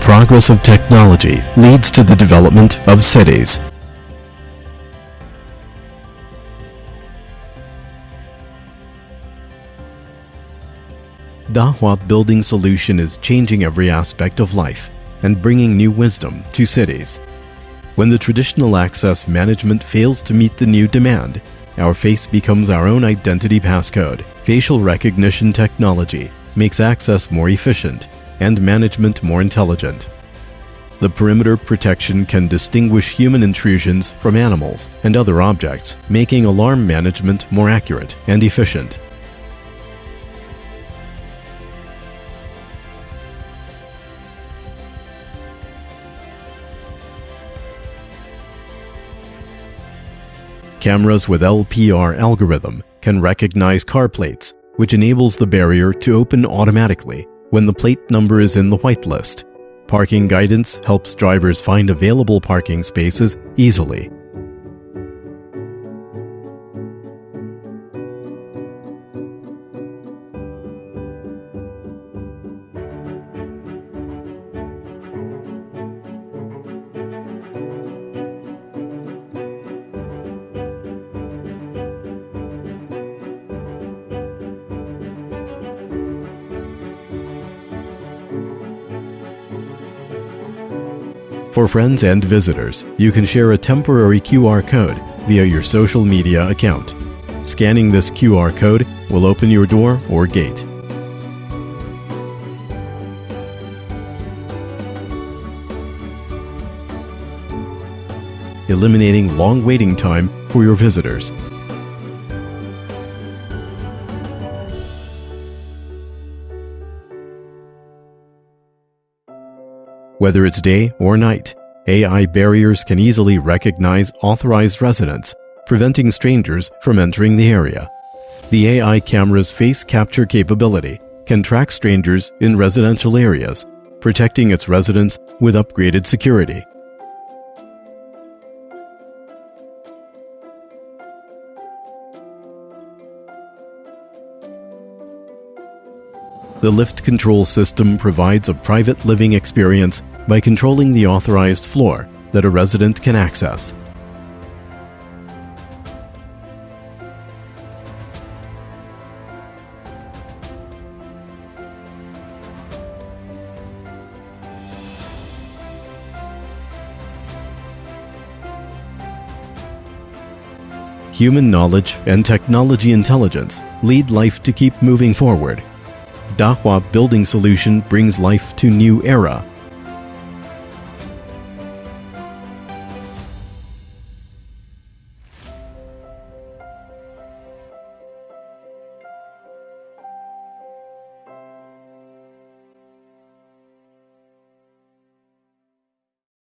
progress of technology leads to the development of cities. Dahua Building Solution is changing every aspect of life and bringing new wisdom to cities. When the traditional access management fails to meet the new demand, our face becomes our own identity passcode. Facial recognition technology makes access more efficient and management more intelligent. The perimeter protection can distinguish human intrusions from animals and other objects, making alarm management more accurate and efficient. Cameras with LPR algorithm can recognize car plates, which enables the barrier to open automatically when the plate number is in the whitelist. Parking guidance helps drivers find available parking spaces easily. For friends and visitors, you can share a temporary QR code via your social media account. Scanning this QR code will open your door or gate. Eliminating long waiting time for your visitors. Whether it's day or night, AI barriers can easily recognize authorized residents, preventing strangers from entering the area. The AI camera's face capture capability can track strangers in residential areas, protecting its residents with upgraded security. The lift control system provides a private living experience by controlling the authorized floor that a resident can access. Human knowledge and technology intelligence lead life to keep moving forward. Dahua Building Solution brings life to new era